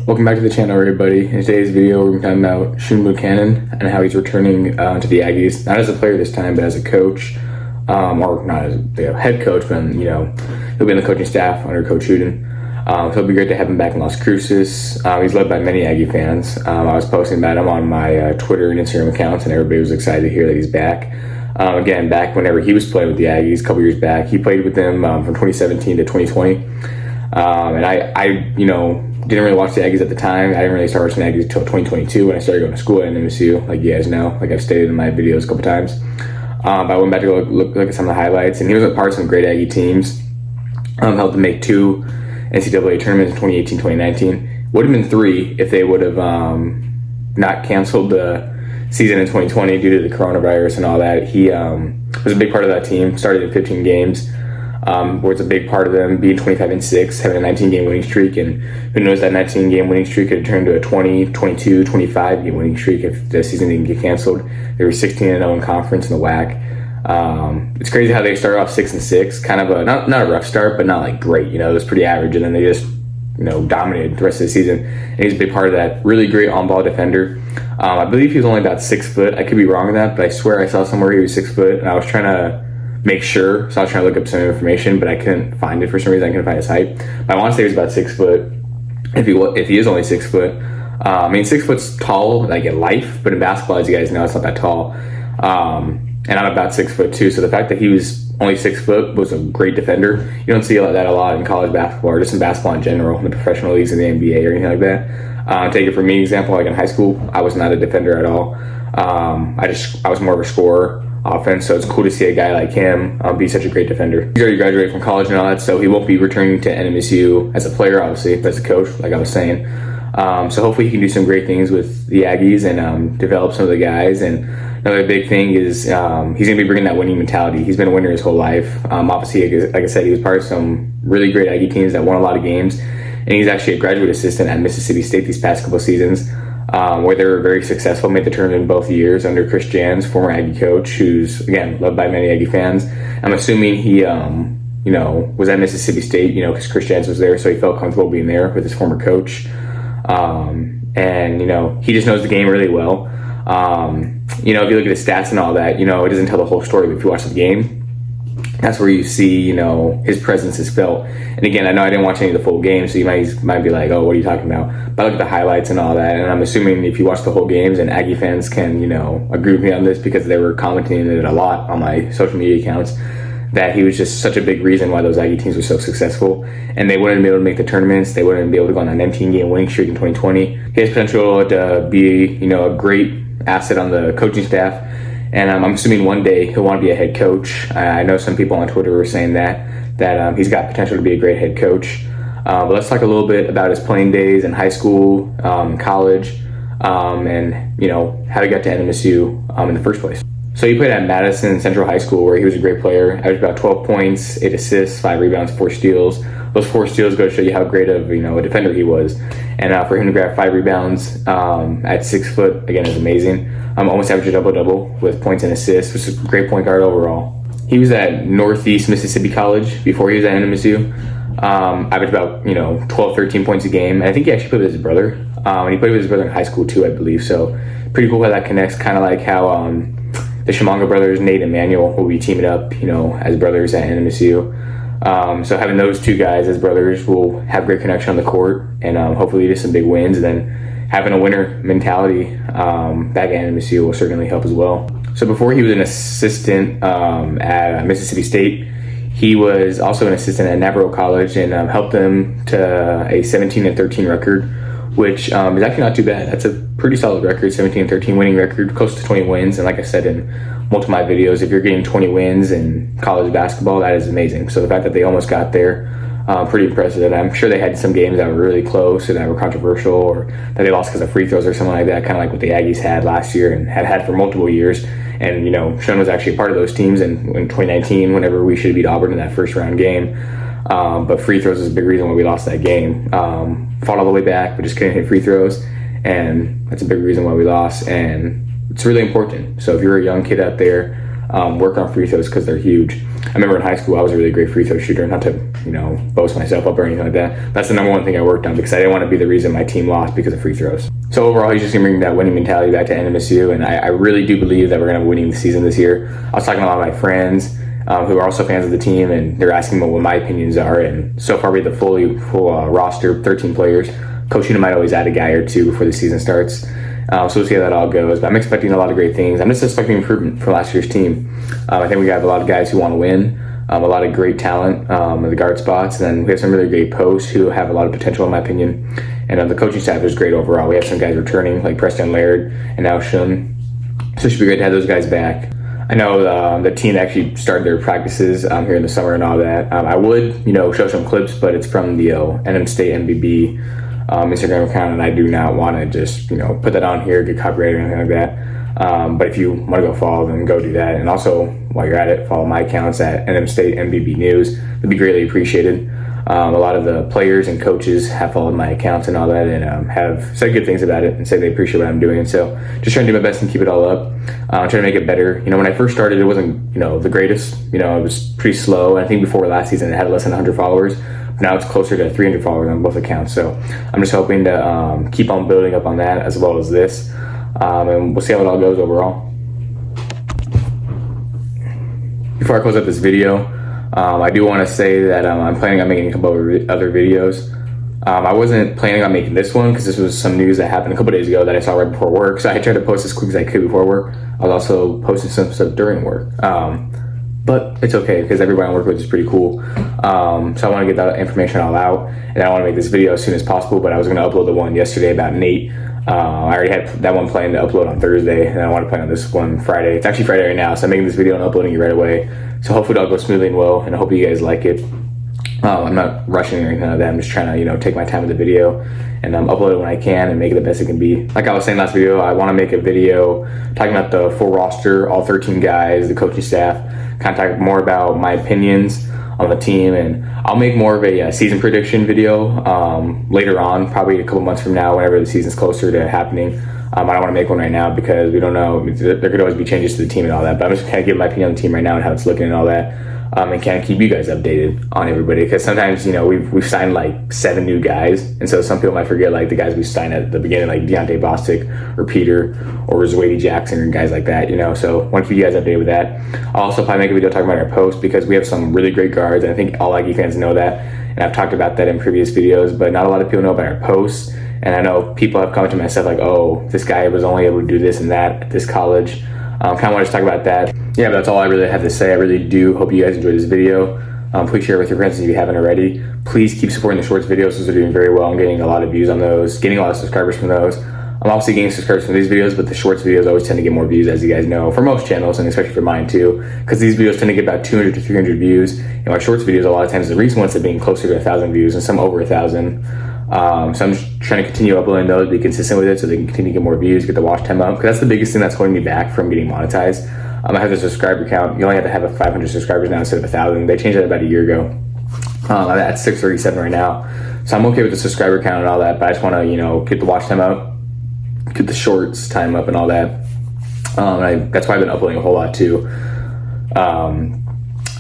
Welcome back to the channel, everybody. In today's video, we're talking about Shunn Buchanan and how he's returning to the Aggies, not as a player this time, but as a coach, or not as a head coach, but he'll be in the coaching staff under Coach Shunn. So it'll be great to have him back in Las Cruces. He's loved by many Aggie fans. I was posting about him on my Twitter and Instagram accounts, and everybody was excited to hear that he's back. Again, back whenever he was playing with the Aggies a couple years back, he played with them from 2017 to 2020. And I didn't really watch the Aggies at the time. I didn't really start watching the Aggies until 2022 when I started going to school at NMSU, like you guys know, like I've stated in my videos a couple times. But I went back to look at some of the highlights, and he was a part of some great Aggie teams. Helped them make 2 NCAA tournaments in 2018, 2019. Would have been 3 if they would have not canceled the season in 2020 due to the coronavirus and all that. He was a big part of that team, started in 15 games. Where it's a big part of them being 25-6, having a 19-game winning streak, and who knows, that 19-game winning streak could turn to a 20, 22, 25-game winning streak if the season didn't get canceled. They were 16-0 in conference in the WAC. It's crazy how they started off 6-6, kind of a not a rough start, but not like great. It was pretty average, and then they just dominated the rest of the season. And he's a big part of that. Really great on-ball defender. I believe he was only about 6 foot. I could be wrong on that, but I swear I saw somewhere he was 6 foot, and I was trying to make sure, so I was trying to look up some information, but I couldn't find it for some reason. I couldn't find his height. But I want to say he was about 6 foot. If he is only 6 foot, 6 foot's tall, like in life, but in basketball, as you guys know, it's not that tall. And I'm about 6 foot too. So the fact that he was only 6 foot was a great defender. You don't see that a lot in college basketball, or just in basketball in general, in the professional leagues, in the NBA, or anything like that. Take it from me, example, like in high school, I was not a defender at all. I was more of a scorer. Offense, so it's cool to see a guy like him be such a great defender. He's already graduated from college and all that, so he won't be returning to NMSU as a player, obviously, but as a coach, like I was saying. So hopefully he can do some great things with the Aggies and develop some of the guys. And another big thing is he's going to be bringing that winning mentality. He's been a winner his whole life. Obviously, like I said, he was part of some really great Aggie teams that won a lot of games, and he's actually a graduate assistant at Mississippi State these past couple seasons. Where they were very successful, made the tournament both years under Chris Jans, former Aggie coach, who's, again, loved by many Aggie fans. I'm assuming he, was at Mississippi State, because Chris Jans was there, so he felt comfortable being there with his former coach. And he just knows the game really well. If you look at his stats and all that, it doesn't tell the whole story, but if you watch the game, that's where you see, his presence is felt. And again, I know I didn't watch any of the full game, so you might be like, oh, what are you talking about? But I look at the highlights and all that, and I'm assuming if you watch the whole games, and Aggie fans can, agree with me on this because they were commenting it a lot on my social media accounts, that he was just such a big reason why those Aggie teams were so successful. And they wouldn't be able to make the tournaments. They wouldn't be able to go on a 19-game winning streak in 2020. He has potential to be, a great asset on the coaching staff. And I'm assuming one day he'll want to be a head coach. I know some people on Twitter were saying that he's got potential to be a great head coach. But let's talk a little bit about his playing days in high school, college, and how he got to NMSU in the first place. So he played at Madison Central High School, where he was a great player. Averaged about 12 points, 8 assists, 5 rebounds, 4 steals. Those 4 steals go to show you how great of a defender he was. And for him to grab 5 rebounds at 6 foot, again, is amazing. Almost averaged a double-double with points and assists, which is a great point guard overall. He was at Northeast Mississippi College before he was at NMSU. Averaged about 12, 13 points a game. And I think he actually played with his brother. And he played with his brother in high school too, I believe. So pretty cool how that connects. Kind of like how the Shimanga brothers, Nate and Manuel, will be teaming up, as brothers at NMSU. So having those 2 guys as brothers will have great connection on the court, and hopefully lead to some big wins. And then having a winner mentality back at NMSU will certainly help as well. So before he was an assistant at Mississippi State, he was also an assistant at Navarro College and helped them to a 17-13 record, which is actually not too bad. That's a pretty solid record, 17-13 winning record, close to 20 wins. And like I said in multiple of my videos, if you're getting 20 wins in college basketball, that is amazing. So the fact that they almost got there, pretty impressive. And I'm sure they had some games that were really close or that were controversial, or that they lost because of free throws or something like that, kind of like what the Aggies had last year and had for multiple years. And, Shunn was actually a part of those teams in 2019 whenever we should have beat Auburn in that first round game. But free throws is a big reason why we lost that game. Fought all the way back, but just couldn't hit free throws. And that's a big reason why we lost. And it's really important. So if you're a young kid out there, work on free throws because they're huge. I remember in high school I was a really great free throw shooter, not to boast myself up or anything like that. That's the number one thing I worked on because I didn't want to be the reason my team lost because of free throws. So overall, he's just going to bring that winning mentality back to NMSU, and I really do believe that we're going to have a winning season this year. I was talking to a lot of my friends who are also fans of the team, and they're asking me what my opinions are, and so far we have the full roster, 13 players. Coach Shunn might always add a guy or two before the season starts. So we'll see how that all goes. But I'm expecting a lot of great things. I'm just expecting improvement for last year's team. I think we have a lot of guys who want to win, a lot of great talent in the guard spots, and then we have some really great posts who have a lot of potential in my opinion. And the coaching staff is great overall. We have some guys returning like Preston Laird and now Shunn. So it should be great to have those guys back. I know the team actually started their practices here in the summer and all that. I would, show some clips, but it's from the NM State MBB Instagram account, and I do not want to just, put that on here, get copyrighted or anything like that. But if you want to go follow them, go do that. And also, while you're at it, follow my accounts at NM State MBB News. It'd be greatly appreciated. A lot of the players and coaches have followed my accounts and all that, and have said good things about it and said they appreciate what I'm doing. So just trying to do my best and keep it all up. Trying to make it better. When I first started, it wasn't the greatest. It was pretty slow. I think before last season it had less than 100 followers. Now it's closer to 300 followers on both accounts. So I'm just hoping to keep on building up on that as well as this, and we'll see how it all goes overall. Before I close up this video, I do want to say that I'm planning on making a couple of other videos. I wasn't planning on making this one because this was some news that happened a couple days ago that I saw right before work. So I tried to post as quick as I could before work. I was also posting some stuff during work. But it's okay because everybody I work with is pretty cool. So I want to get that information all out, and I want to make this video as soon as possible, but I was going to upload the one yesterday about Nate. I already had that one planned to upload on Thursday, and I want to plan on this one Friday. It's actually Friday right now, so I'm making this video and uploading it right away. So hopefully it'll go smoothly and well, and I hope you guys like it. I'm not rushing or anything like that. I'm just trying to, take my time with the video and upload it when I can and make it the best it can be. Like I was saying last video, I want to make a video talking about the full roster, all 13 guys, the coaching staff, kind of talk more about my opinions on the team, and I'll make more of a season prediction video later on, probably a couple months from now, whenever the season's closer to happening. I don't want to make one right now because we don't know. There could always be changes to the team and all that, but I'm just kind of giving my opinion on the team right now and how it's looking and all that. And kind of keep you guys updated on everybody, because sometimes we've signed like 7 new guys, and so some people might forget like the guys we signed at the beginning, like Deontay Bostic or Peter or Zwady Jackson and guys like that. So I want to keep you guys updated with that. I'll also probably make a video talking about our post because we have some really great guards, and I think all Aggie fans know that, and I've talked about that in previous videos, but not a lot of people know about our posts. And I know people have come to myself like, oh, this guy was only able to do this and that at this college. Kind of want to talk about that. Yeah, but that's all I really have to say. I really do hope you guys enjoyed this video. Please share it with your friends if you haven't already. Please keep supporting the shorts videos. Those are doing very well. I'm getting a lot of views on those, getting a lot of subscribers from those. I'm obviously getting subscribers from these videos, but the shorts videos always tend to get more views, as you guys know, for most channels, and especially for mine too, because these videos tend to get about 200 to 300 views. And my shorts videos, a lot of times, the recent ones have been closer to 1,000 views and some over 1,000. So I'm just trying to continue uploading those, be consistent with it so they can continue to get more views, get the watch time up, because that's the biggest thing that's holding me back from getting monetized. I have the subscriber count. You only have to have 500 subscribers now instead of 1,000. They changed that about a year ago. I'm at 637 right now. So I'm okay with the subscriber count and all that, but I just want to, get the watch time up, get the shorts time up and all that. That's why I've been uploading a whole lot too.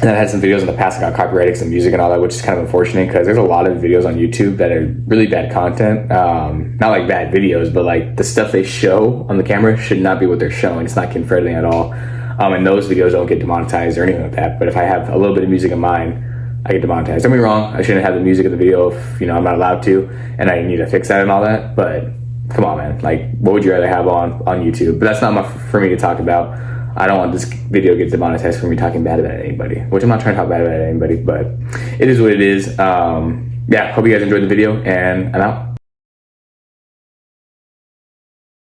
And I had some videos in the past that got copyrighted, some music and all that, which is kind of unfortunate because there's a lot of videos on YouTube that are really bad content. Not like bad videos, but like the stuff they show on the camera should not be what they're showing. It's not kid-friendly at all. And those videos don't get demonetized or anything like that. But if I have a little bit of music of mine, I get demonetized. Don't get me wrong, I shouldn't have the music of the video if I'm not allowed to, and I need to fix that and all that. But come on, man, like what would you rather have on YouTube? But that's not for me to talk about. I don't want this video to get demonetized for me talking bad about anybody, which I'm not trying to talk bad about anybody, but it is what it is. Yeah, hope you guys enjoyed the video, and I'm out.